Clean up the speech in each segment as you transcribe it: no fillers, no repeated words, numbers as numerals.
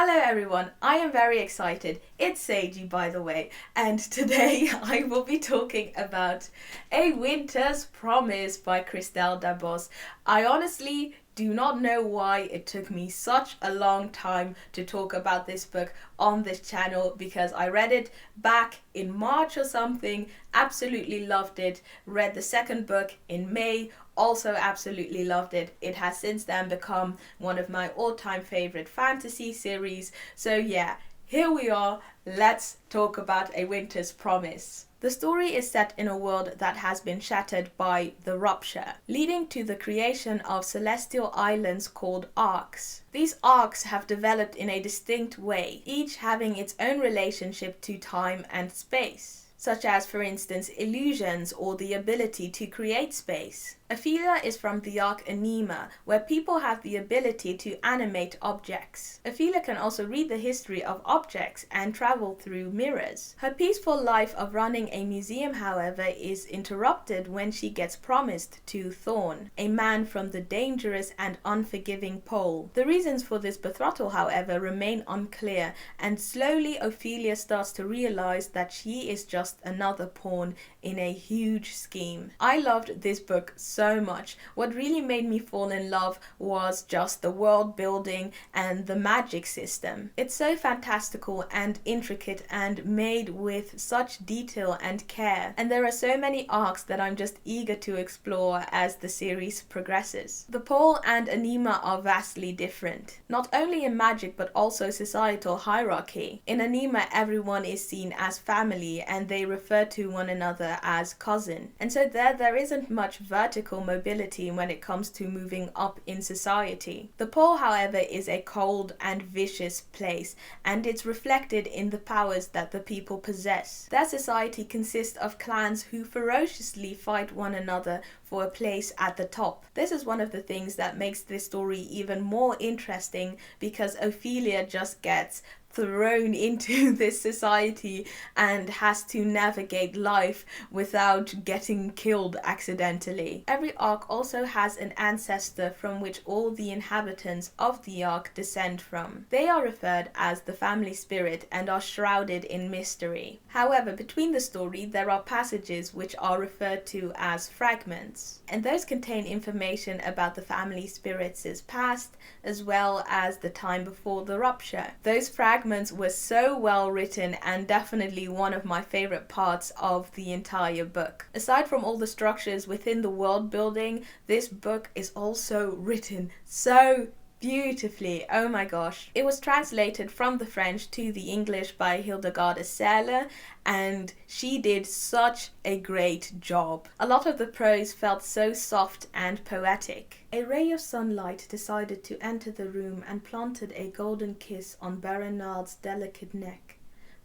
Hello everyone, I am very excited. It's Seiji, by the way, and today I will be talking about A Winter's Promise by Christelle Dabos. I honestly do not know why it took me such a long time to talk about this book on this channel, because I read it back in March or something, absolutely loved it, read the second book in May, also absolutely loved it. It has since then become one of my all-time favorite fantasy series. So yeah, here we are. Let's talk about A Winter's Promise. The story is set in a world that has been shattered by the rupture, leading to the creation of celestial islands called arcs. These arcs have developed in a distinct way, each having its own relationship to time and space, such as, for instance, illusions or the ability to create space. Ophelia is from the arc Anima, where people have the ability to animate objects. Ophelia can also read the history of objects and travel through mirrors. Her peaceful life of running a museum, however, is interrupted when she gets promised to Thorn, a man from the dangerous and unforgiving pole. The reasons for this betrothal, however, remain unclear, and slowly Ophelia starts to realize that she is just another pawn in a huge scheme. I loved this book so much. What really made me fall in love was just the world building and the magic system. It's so fantastical and intricate and made with such detail and care, and there are so many arcs that I'm just eager to explore as the series progresses. The pole and Anima are vastly different, not only in magic but also societal hierarchy. In Anima, everyone is seen as family and they refer to one another as cousin, and so there isn't much vertical mobility when it comes to moving up in society. The pole, however, is a cold and vicious place, and it's reflected in the powers that the people possess. Their society consists of clans who ferociously fight one another for a place at the top. This is one of the things that makes this story even more interesting, because Ophelia just gets thrown into this society and has to navigate life without getting killed accidentally. Every arc also has an ancestor from which all the inhabitants of the arc descend from. They are referred as the family spirit and are shrouded in mystery. However, between the story there are passages which are referred to as fragments, and those contain information about the family spirits' past as well as the time before the rupture. Those fragments were so well written and definitely one of my favorite parts of the entire book. Aside from all the structures within the world building, this book is also written so beautifully. Oh my gosh. It was translated from the French to the English by Hildegard Serle, and she did such a great job. A lot of the prose felt so soft and poetic. A ray of sunlight decided to enter the room and planted a golden kiss on Bernard's delicate neck.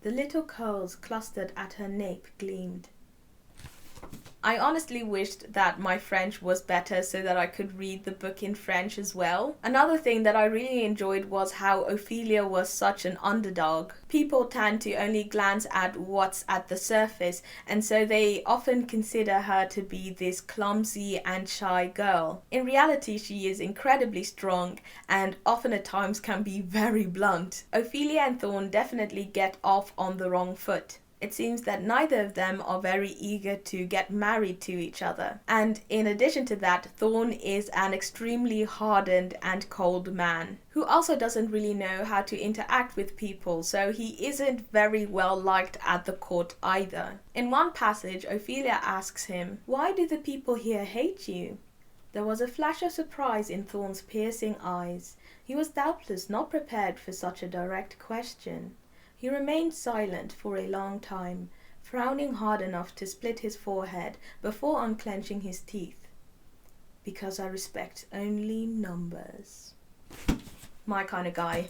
The little curls clustered at her nape gleamed. I honestly wished that my French was better so that I could read the book in French as well. Another thing that I really enjoyed was how Ophelia was such an underdog. People tend to only glance at what's at the surface, and so they often consider her to be this clumsy and shy girl. In reality, she is incredibly strong and often at times can be very blunt. Ophelia and Thorn definitely get off on the wrong foot. It seems that neither of them are very eager to get married to each other. And in addition to that, Thorn is an extremely hardened and cold man who also doesn't really know how to interact with people, so he isn't very well liked at the court either. In one passage, Ophelia asks him, "Why do the people here hate you?" There was a flash of surprise in Thorn's piercing eyes. He was doubtless not prepared for such a direct question. He remained silent for a long time, frowning hard enough to split his forehead before unclenching his teeth. "Because I respect only numbers." My kind of guy.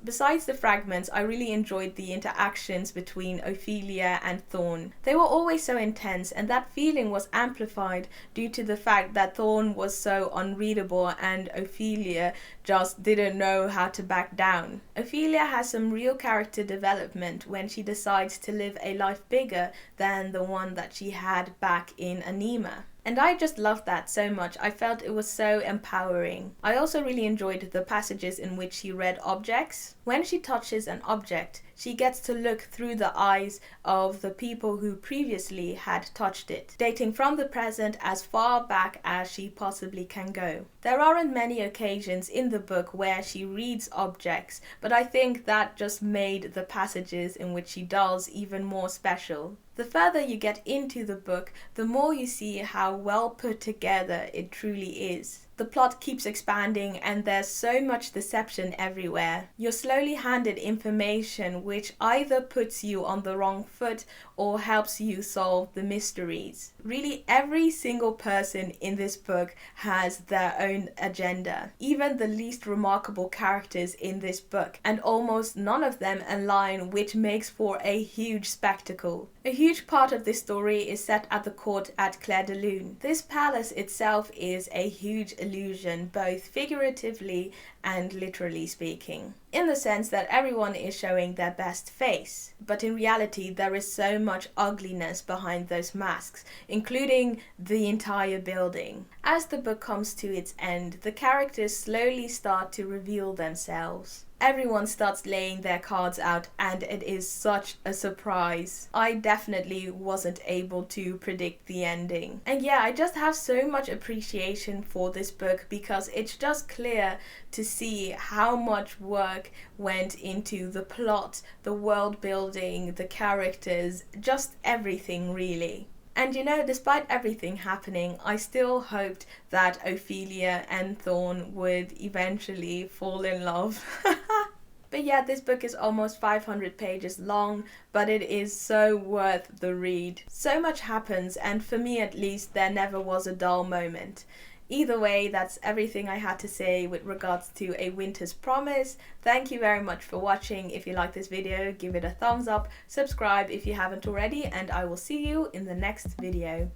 Besides the fragments, I really enjoyed the interactions between Ophelia and Thorn. They were always so intense, and that feeling was amplified due to the fact that Thorn was so unreadable and Ophelia just didn't know how to back down. Ophelia has some real character development when she decides to live a life bigger than the one that she had back in Anima. And I just loved that so much. I felt it was so empowering. I also really enjoyed the passages in which she read objects. When she touches an object, she gets to look through the eyes of the people who previously had touched it, dating from the present as far back as she possibly can go. There aren't many occasions in the book where she reads objects, but I think that just made the passages in which she does even more special. The further you get into the book, the more you see how well put together it truly is. The plot keeps expanding and there's so much deception everywhere. You're slowly handed information which either puts you on the wrong foot or helps you solve the mysteries. Really, every single person in this book has their own agenda. Even the least remarkable characters in this book, and almost none of them align, which makes for a huge spectacle. A huge part of this story is set at the court at Clair de Lune. This palace itself is a huge illusion, both figuratively and literally speaking, in the sense that everyone is showing their best face. But in reality, there is so much ugliness behind those masks, including the entire building. As the book comes to its end, the characters slowly start to reveal themselves. Everyone starts laying their cards out and it is such a surprise. I definitely wasn't able to predict the ending. And yeah, I just have so much appreciation for this book because it's just clear to see how much work went into the plot, the world building, the characters, just everything really. And you know, despite everything happening, I still hoped that Ophelia and Thorn would eventually fall in love. But yeah, this book is almost 500 pages long, but it is so worth the read. So much happens, and for me at least, there never was a dull moment. Either way, that's everything I had to say with regards to A Winter's Promise. Thank you very much for watching. If you like this video, give it a thumbs up, subscribe if you haven't already, and I will see you in the next video.